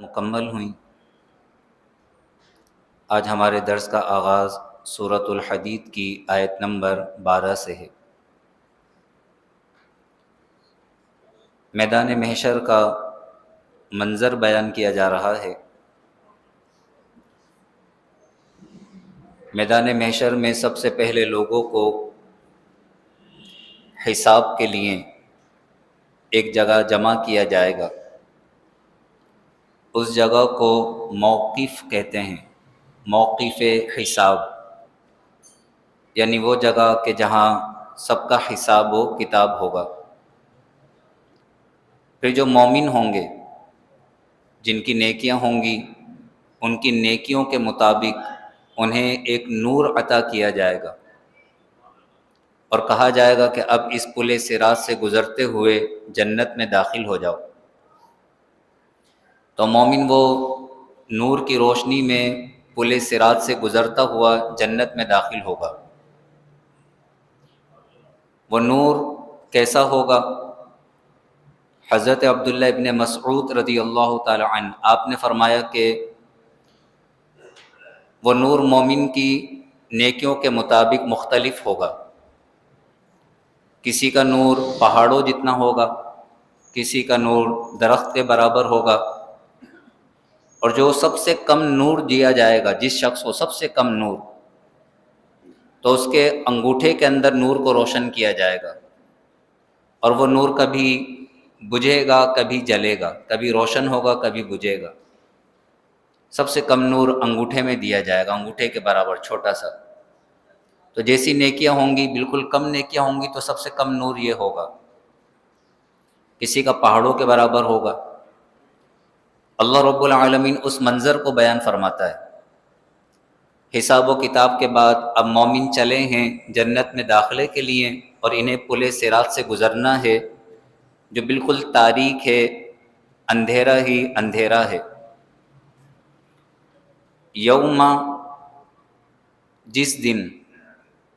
مکمل ہوئیں۔ آج ہمارے درس کا آغاز سورۃ الحدید کی آیت نمبر 12 سے ہے۔ میدان محشر کا منظر بیان کیا جا رہا ہے۔ میدان محشر میں سب سے پہلے لوگوں کو حساب کے لیے ایک جگہ جمع کیا جائے گا۔ اس جگہ کو موقف کہتے ہیں، موقف حساب، یعنی وہ جگہ کہ جہاں سب کا حساب و کتاب ہوگا۔ پھر جو مومن ہوں گے، جن کی نیکیاں ہوں گی، ان کی نیکیوں کے مطابق انہیں ایک نور عطا کیا جائے گا اور کہا جائے گا کہ اب اس پل صراط سے گزرتے ہوئے جنت میں داخل ہو جاؤ۔ تو مومن وہ نور کی روشنی میں پل صراط سے گزرتا ہوا جنت میں داخل ہوگا۔ وہ نور کیسا ہوگا؟ حضرت عبداللہ ابن مسعود رضی اللہ تعالی عنہ آپ نے فرمایا کہ وہ نور مومن کی نیکیوں کے مطابق مختلف ہوگا۔ کسی کا نور پہاڑوں جتنا ہوگا، کسی کا نور درخت کے برابر ہوگا، اور جو سب سے کم نور دیا جائے گا، جس شخص کو سب سے کم نور، تو اس کے انگوٹھے کے اندر نور کو روشن کیا جائے گا، اور وہ نور کبھی بجھے گا کبھی جلے گا، کبھی روشن ہوگا کبھی بجھے گا۔ سب سے کم نور انگوٹھے میں دیا جائے گا، انگوٹھے کے برابر چھوٹا سا۔ تو جیسی نیکیاں ہوں گی، بالکل کم نیکیاں ہوں گی تو سب سے کم نور یہ ہوگا، کسی کا پہاڑوں کے برابر ہوگا۔ اللہ رب العالمین اس منظر کو بیان فرماتا ہے۔ حساب و کتاب کے بعد اب مومن چلے ہیں جنت میں داخلے کے لیے، اور انہیں پل صراط سے گزرنا ہے جو بالکل تاریک ہے، اندھیرا ہی اندھیرا ہے۔ یوم، جس دن،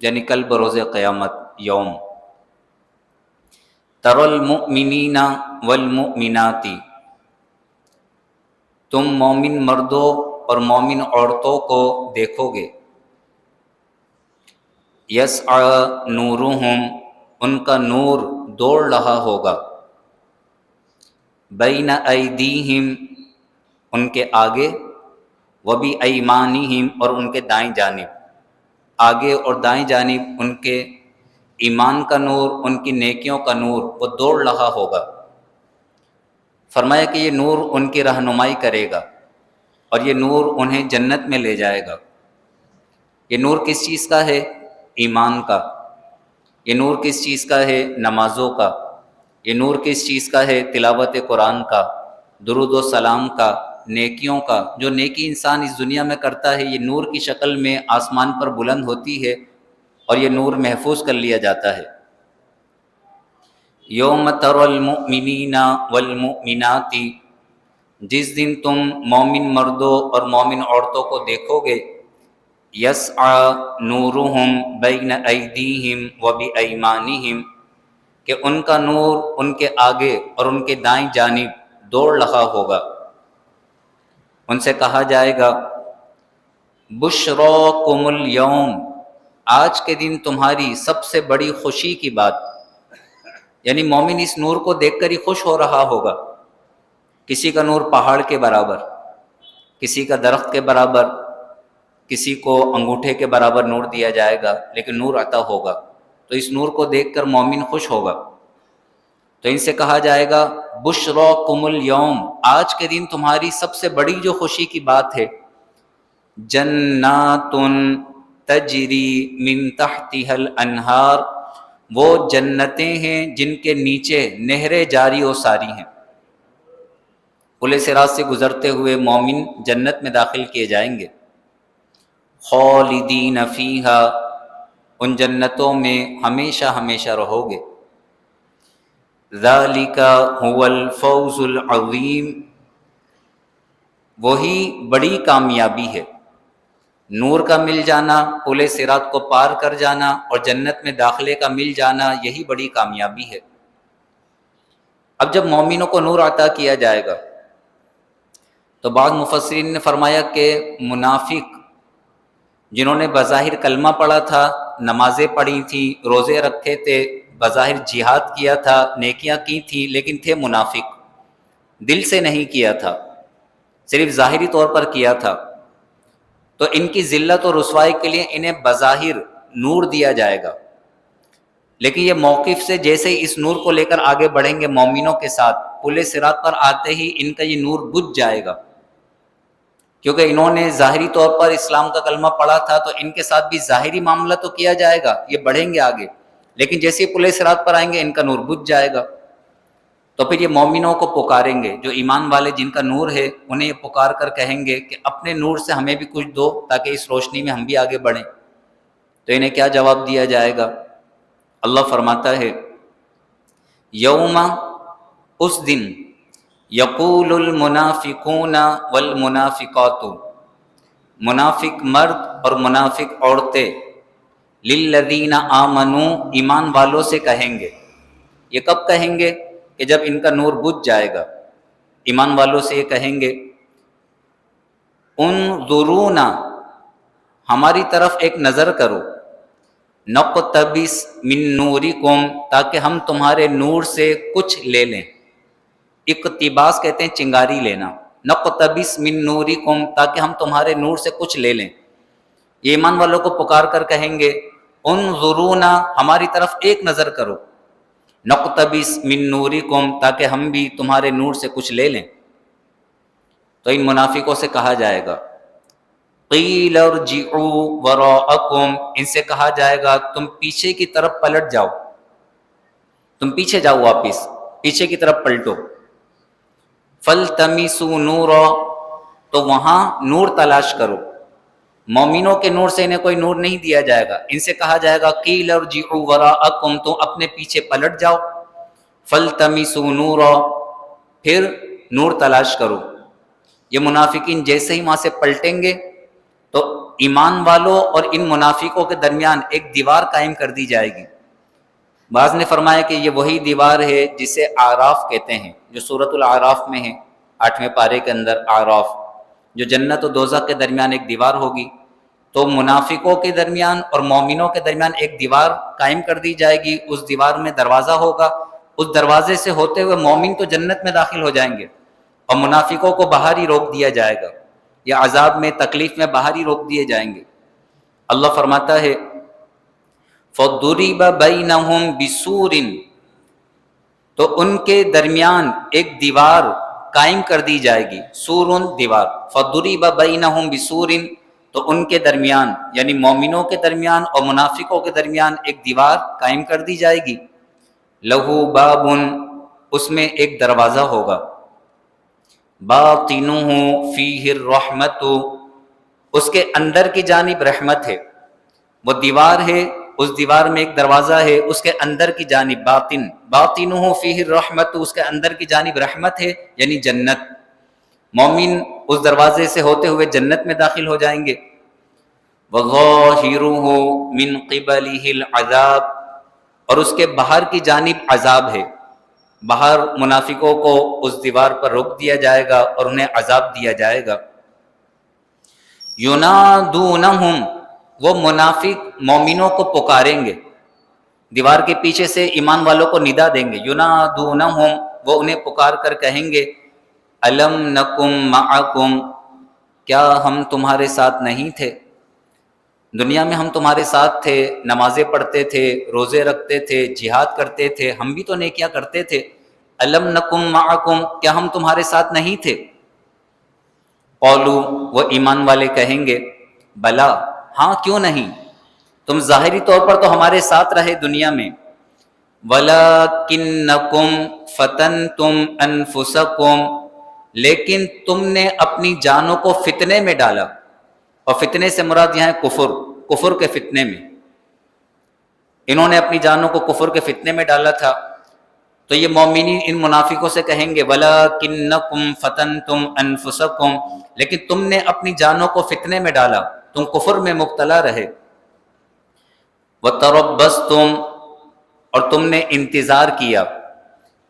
یعنی کل بروز قیامت، یوم تر المؤمنین والمؤمنات، تم مومن مردوں اور مومن عورتوں کو دیکھو گے۔ یسعی نورہم، ان کا نور دوڑ رہا ہوگا، بین ایدیہم، ان کے آگے، وبایمانہم، اور ان کے دائیں جانب۔ آگے اور دائیں جانب ان کے ایمان کا نور، ان کی نیکیوں کا نور وہ دوڑ رہا ہوگا۔ فرمایا کہ یہ نور ان کی رہنمائی کرے گا اور یہ نور انہیں جنت میں لے جائے گا۔ یہ نور کس چیز کا ہے؟ ایمان کا۔ یہ نور کس چیز کا ہے؟ نمازوں کا۔ یہ نور کس چیز کا ہے؟ تلاوت قرآن کا، درود و سلام کا، نیکیوں کا۔ جو نیکی انسان اس دنیا میں کرتا ہے، یہ نور کی شکل میں آسمان پر بلند ہوتی ہے اور یہ نور محفوظ کر لیا جاتا ہے۔ یوم تر المؤمنین والمؤمنات، جس دن تم مومن مردوں اور مومن عورتوں کو دیکھو گے، یسعی نورہم بین ایدیہم وبایمانہم، کہ ان کا نور ان کے آگے اور ان کے دائیں جانب دوڑ رہا ہوگا۔ ان سے کہا جائے گا، بشراکم اليوم، آج کے دن تمہاری سب سے بڑی خوشی کی بات، یعنی مومن اس نور کو دیکھ کر ہی خوش ہو رہا ہوگا۔ کسی کا نور پہاڑ کے برابر، کسی کا درخت کے برابر، کسی کو انگوٹھے کے برابر نور دیا جائے گا، لیکن نور عطا ہوگا، تو اس نور کو دیکھ کر مومن خوش ہوگا۔ تو ان سے کہا جائے گا، بشراکم اليوم، آج کے دن تمہاری سب سے بڑی جو خوشی کی بات ہے، جنات تجری من تحتها الانہار، وہ جنتیں ہیں جن کے نیچے نہریں جاری و ساری ہیں۔ پل صراط سے گزرتے ہوئے مومن جنت میں داخل کیے جائیں گے۔ خالدین فیہا، ان جنتوں میں ہمیشہ ہمیشہ رہو گے۔ ذالک هو الفوز العظیم، وہی بڑی کامیابی ہے۔ نور کا مل جانا، پل صراط کو پار کر جانا اور جنت میں داخلے کا مل جانا، یہی بڑی کامیابی ہے۔ اب جب مومنوں کو نور عطا کیا جائے گا تو بعض مفسرین نے فرمایا کہ منافق جنہوں نے بظاہر کلمہ پڑھا تھا، نمازیں پڑھی تھیں، روزے رکھے تھے، بظاہر جہاد کیا تھا، نیکیاں کی تھیں، لیکن تھے منافق، دل سے نہیں کیا تھا، صرف ظاہری طور پر کیا تھا، تو ان کی ذلت اور رسوائی کے لیے انہیں بظاہر نور دیا جائے گا، لیکن یہ موقف سے جیسے ہی اس نور کو لے کر آگے بڑھیں گے مومنوں کے ساتھ، پل صراط پر آتے ہی ان کا یہ نور بجھ جائے گا، کیونکہ انہوں نے ظاہری طور پر اسلام کا کلمہ پڑھا تھا، تو ان کے ساتھ بھی ظاہری معاملہ تو کیا جائے گا، یہ بڑھیں گے آگے، لیکن جیسے ہی پل صراط پر آئیں گے ان کا نور بجھ جائے گا، تو پھر یہ مومنوں کو پکاریں گے، جو ایمان والے جن کا نور ہے انہیں یہ پکار کر کہیں گے کہ اپنے نور سے ہمیں بھی کچھ دو تاکہ اس روشنی میں ہم بھی آگے بڑھیں، تو انہیں کیا جواب دیا جائے گا؟ اللہ فرماتا ہے یوم، اس دن، یقول المنافقون والمنافقات، منافق مرد اور منافق عورتیں، للذین آمنوا، ایمان والوں سے کہیں گے، یہ کب کہیں گے؟ کہ جب ان کا نور بجھ جائے گا، ایمان والوں سے یہ کہیں گے انظرونا، ہماری طرف ایک نظر کرو، نقتبس من نورکم، تاکہ ہم تمہارے نور سے کچھ لے لیں، اقتباس کہتے ہیں چنگاری لینا، نقتبس من نورکم، تاکہ ہم تمہارے نور سے کچھ لے لیں، یہ ایمان والوں کو پکار کر کہیں گے انظرونا، ہماری طرف ایک نظر کرو، نقتبس من نورکم، تاکہ ہم بھی تمہارے نور سے کچھ لے لیں، تو ان منافقوں سے کہا جائے گا قیل ارجعوا وراءکم، ان سے کہا جائے گا تم پیچھے کی طرف پلٹ جاؤ، تم پیچھے جاؤ، واپس پیچھے کی طرف پلٹو، فالتمسوا نورا، تو وہاں نور تلاش کرو، مومنوں کے نور سے انہیں کوئی نور نہیں دیا جائے گا، ان سے کہا جائے گا قیل ارجعوا وراءکم، تم اپنے پیچھے پلٹ جاؤ، فالتمسوا نورا، پھر نور تلاش کرو، یہ منافقین جیسے ہی وہاں سے پلٹیں گے تو ایمان والوں اور ان منافقوں کے درمیان ایک دیوار قائم کر دی جائے گی، بعض نے فرمایا کہ یہ وہی دیوار ہے جسے اعراف کہتے ہیں، جو سورۃ الاعراف میں ہے، 8ویں پارے کے اندر اعراف، جو جنت و دوزخ کے درمیان ایک دیوار ہوگی، تو منافقوں کے درمیان اور مومنوں کے درمیان ایک دیوار قائم کر دی جائے گی، اس دیوار میں دروازہ ہوگا، اس دروازے سے ہوتے ہوئے مومن تو جنت میں داخل ہو جائیں گے اور منافقوں کو باہر ہی روک دیا جائے گا، یا عذاب میں، تکلیف میں باہر ہی روک دیے جائیں گے۔ اللہ فرماتا ہے فَضُرِبَ بَيْنَهُمْ بِسُورٍ، تو ان کے درمیان ایک دیوار قائم کر دی جائے گی، سورن دیوار، فَضُرِبَ بَيْنَهُمْ بِسُورٍ، تو ان کے درمیان یعنی مومنوں کے درمیان اور منافقوں کے درمیان ایک دیوار قائم کر دی جائے گی، لَهُ بَابٌ، اس میں ایک دروازہ ہوگا، باطنُهُ فِيهِ الرَّحْمَةُ، اس کے اندر کی جانب رحمت ہے، وہ دیوار ہے، اس دیوار میں ایک دروازہ ہے، اس کے اندر کی جانب باطنُهُ فِيهِ الرَّحْمَةُ، اس کے اندر کی جانب رحمت ہے، یعنی جنت، مومن اس دروازے سے ہوتے ہوئے جنت میں داخل ہو جائیں گے، وَظَاهِرُهُ مِنْ قِبَلِهِ الْعَذَابُ، اور اس کے باہر کی جانب عذاب ہے، باہر منافقوں کو اس دیوار پر روک دیا جائے گا اور انہیں عذاب دیا جائے گا، یُنَادُونَهُمْ، وہ منافق مومنوں کو پکاریں گے، دیوار کے پیچھے سے ایمان والوں کو ندا دیں گے، یُنَادُونَهُمْ، وہ انہیں پکار کر کہیں گے أَلَمْ نَكُمْ مَعَكُمْ، کیا ہم تمہارے ساتھ نہیں تھے، دنیا میں ہم تمہارے ساتھ تھے، نمازیں پڑھتے تھے، روزے رکھتے تھے، جہاد کرتے تھے، ہم بھی تو نیکیاں کرتے تھے، أَلَمْ نَكُمْ مَعَكُمْ، کیا ہم تمہارے ساتھ نہیں تھے، قولوا، وہ ایمان والے کہیں گے بلا، ہاں کیوں نہیں، تم ظاہری طور پر تو ہمارے ساتھ رہے دنیا میں، وَلَكِنَّكُمْ فَتَنْتُمْ أَنفُسَكُمْ، لیکن تم نے اپنی جانوں کو فتنے میں ڈالا، اور فتنے سے مراد یہاں ہے کفر کے فتنے میں، انہوں نے اپنی جانوں کو کفر کے فتنے میں ڈالا تھا، تو یہ مومنین ان منافقوں سے کہیں گے وَلَكِنَّكُمْ فَتَنْتُمْ أَنفُسَكُمْ، لیکن تم نے اپنی جانوں کو فتنے میں ڈالا، تم کفر میں مبتلا رہے، وَتَرَبَّصْتُمْ، اور تم نے انتظار کیا،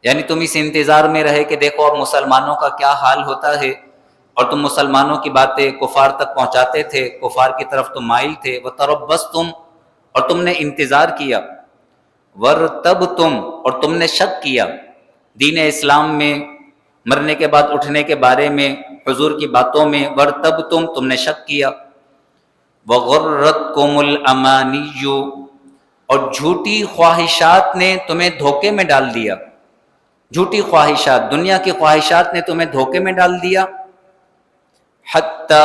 یعنی تم اس انتظار میں رہے کہ دیکھو اب مسلمانوں کا کیا حال ہوتا ہے، اور تم مسلمانوں کی باتیں کفار تک پہنچاتے تھے، کفار کی طرف تم مائل تھے، وتربصتم اور تم نے انتظار کیا، ورتبتم اور تم نے شک کیا دین اسلام میں، مرنے کے بعد اٹھنے کے بارے میں، حضور کی باتوں میں، ورتبتم تم نے شک کیا، وغرتکم الامانی اور جھوٹی خواہشات نے تمہیں دھوکے میں ڈال دیا، جھوٹی خواہشات، دنیا کی خواہشات نے تمہیں دھوکے میں ڈال دیا، حتی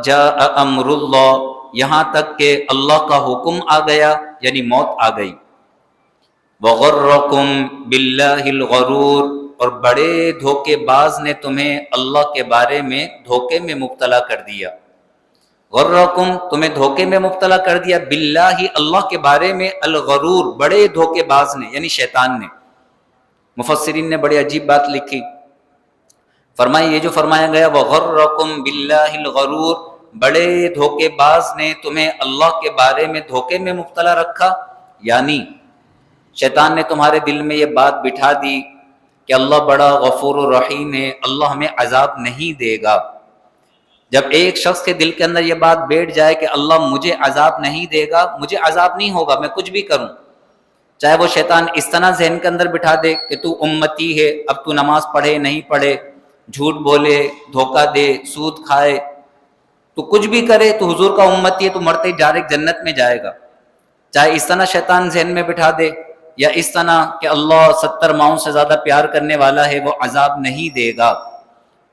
جاء امر اللہ یہاں تک کہ اللہ کا حکم آ گیا، یعنی موت آ گئی، وغرکم باللہ الغرور اور بڑے دھوکے باز نے تمہیں اللہ کے بارے میں دھوکے میں مبتلا کر دیا، غرکم تمہیں دھوکے میں مبتلا کر دیا، باللہ اللہ کے بارے میں، الغرور بڑے دھوکے باز نے یعنی شیطان نے۔ مفسرین نے بڑی عجیب بات لکھی، فرمایا یہ جو فرمایا گیا وغرکم باللہ الغرور، بڑے دھوکے باز نے تمہیں اللہ کے بارے میں دھوکے میں مبتلا رکھا، یعنی شیطان نے تمہارے دل میں یہ بات بٹھا دی کہ اللہ بڑا غفور الرحیم ہے، اللہ ہمیں عذاب نہیں دے گا۔ جب ایک شخص کے دل کے اندر یہ بات بیٹھ جائے کہ اللہ مجھے عذاب نہیں دے گا، مجھے عذاب نہیں ہوگا، میں کچھ بھی کروں، چاہے وہ شیطان اس طرح ذہن کے اندر بٹھا دے کہ تو امتی ہے، اب تو نماز پڑھے نہیں پڑھے، جھوٹ بولے، دھوکہ دے، سود کھائے، تو کچھ بھی کرے تو حضور کا امتی ہے، تو مرتے ہی ڈائریکٹ جنت میں جائے گا، چاہے اس طرح شیطان ذہن میں بٹھا دے، یا اس طرح کہ اللہ 70 ماؤں سے زیادہ پیار کرنے والا ہے، وہ عذاب نہیں دے گا۔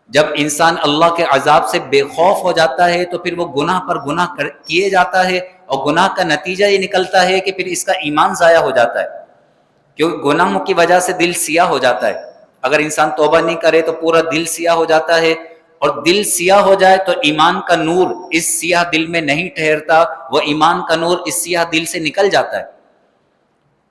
جب انسان اللہ کے عذاب سے بے خوف ہو جاتا ہے تو پھر وہ گناہ پر گناہ کیے جاتا ہے، اور گناہ کا نتیجہ یہ نکلتا ہے کہ پھر اس کا ایمان ضائع ہو جاتا ہے، کیونکہ گناہوں کی وجہ سے دل سیاہ ہو جاتا ہے۔ اگر انسان توبہ نہیں کرے تو پورا دل سیاہ ہو جاتا ہے، اور دل سیاہ ہو جائے تو ایمان کا نور اس سیاہ دل میں نہیں ٹھہرتا، وہ ایمان کا نور اس سیاہ دل سے نکل جاتا ہے۔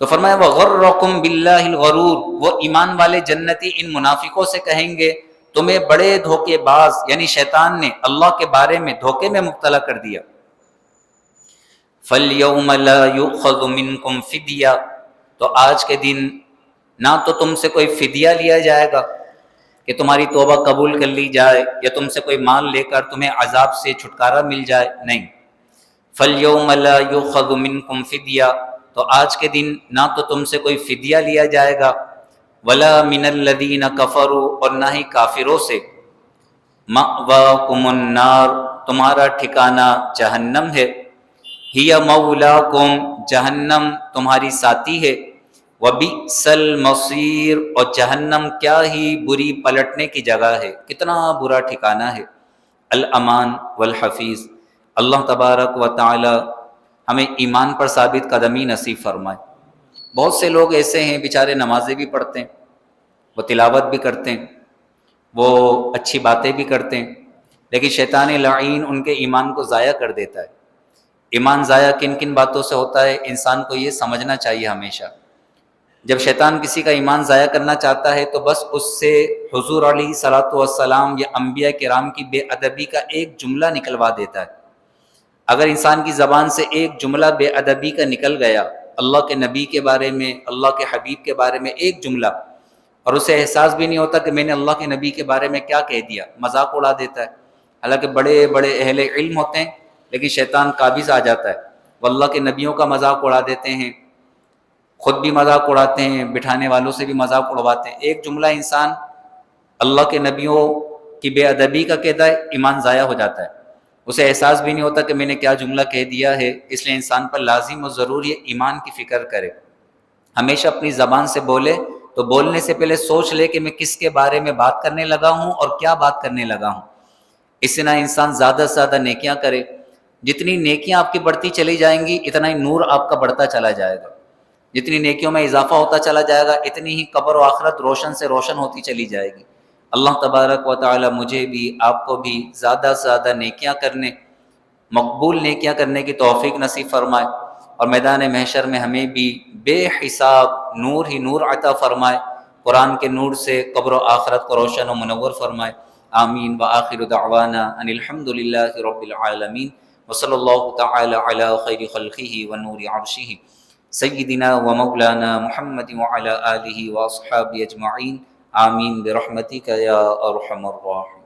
تو فرمایا وغرکم باللہ الغرور، وہ ایمان والے جنتی ان منافقوں سے کہیں گے تمہیں بڑے دھوکے باز یعنی شیطان نے اللہ کے بارے میں دھوکے میں مبتلا کر دیا۔ فَالْيَوْمَ لَا يُؤْخَذُ مِنْكُمْ فِدْيَةٌ تو آج کے دن نہ تو تم سے کوئی فدیہ لیا جائے گا کہ تمہاری توبہ قبول کر لی جائے، یا تم سے کوئی مال لے کر تمہیں عذاب سے چھٹکارا مل جائے، نہیں۔ فَالْيَوْمَ لَا يُؤْخَذُ مِنْكُمْ فِدْيَةٌ تو آج کے دن نہ تو تم سے کوئی فدیہ لیا جائے گا، وَلَا مِنَ الَّذِينَ كَفَرُوا اور نہ ہی کافروں سے، مَأْوَاكُمُ النَّارُ تمہارا ٹھکانہ جہنم ہے، هِيَ مَوْلَاكُمْ جہنم تمہاری ساتھی ہے، وَبِئْسَ الْمَصِيرُ اور جہنم کیا ہی بری پلٹنے کی جگہ ہے، کتنا برا ٹھکانہ ہے۔ الامان والحفیظ، اللہ تبارک و تعالی ہمیں ایمان پر ثابت قدمی نصیب فرمائے۔ بہت سے لوگ ایسے ہیں بیچارے نمازیں بھی پڑھتے ہیں، وہ تلاوت بھی کرتے ہیں، وہ اچھی باتیں بھی کرتے ہیں، لیکن شیطان لعین ان کے ایمان کو ضائع کر دیتا ہے۔ ایمان ضائع کن کن باتوں سے ہوتا ہے انسان کو یہ سمجھنا چاہیے ہمیشہ۔ جب شیطان کسی کا ایمان ضائع کرنا چاہتا ہے تو بس اس سے حضور علیہ صلاۃ والسلام یا انبیاء کرام کی بے ادبی کا ایک جملہ نکلوا دیتا ہے۔ اگر انسان کی زبان سے ایک جملہ بے ادبی کا نکل گیا، اللہ کے نبی کے بارے میں، اللہ کے حبیب کے بارے میں ایک جملہ، اور اسے احساس بھی نہیں ہوتا کہ میں نے اللہ کے نبی کے بارے میں کیا کہہ دیا، مذاق اڑا دیتا ہے۔ حالانکہ بڑے بڑے اہل علم ہوتے ہیں، لیکن شیطان قابض آ جاتا ہے، وہ اللہ کے نبیوں کا مذاق اڑا دیتے ہیں، خود بھی مذاق اڑاتے ہیں، بٹھانے والوں سے بھی مذاق اڑواتے ہیں۔ ایک جملہ انسان اللہ کے نبیوں کی بے ادبی کا کہتا ہے، ایمان ضائع ہو جاتا ہے، اسے احساس بھی نہیں ہوتا کہ میں نے کیا جملہ کہہ دیا ہے۔ اس لیے انسان پر لازم و ضروری ایمان کی فکر کرے، ہمیشہ اپنی زبان سے بولے تو بولنے سے پہلے سوچ لے کہ میں کس کے بارے میں بات کرنے لگا ہوں اور کیا بات کرنے لگا ہوں۔ اس سے نہ انسان زیادہ سے زیادہ نیکیاں کرے، جتنی نیکیاں آپ کی بڑھتی چلی جائیں گی اتنا ہی نور آپ کا بڑھتا چلا جائے گا، جتنی نیکیوں میں اضافہ ہوتا چلا جائے گا اتنی ہی قبر و آخرت روشن سے روشن ہوتی چلی جائے گی۔ اللہ تبارک و تعالی مجھے بھی آپ کو بھی زیادہ سے زیادہ نیکیاں کرنے، مقبول نیکیاں کرنے کی توفیق نصیب فرمائے، اور میدان محشر میں ہمیں بھی بے حساب نور ہی نور عطا فرمائے، قرآن کے نور سے قبر و آخرت کو روشن و منور فرمائے۔ آمین وآخر دعوانا ان الحمد للہ رب العالمین، وصلی اللہ تعالی علی خیر خلقہ ونور عرشہ سیدنا و مولانا محمد وعلی آلہ واصحابہ اجمعین، آمین برحمتک یا ارحم الراحمین۔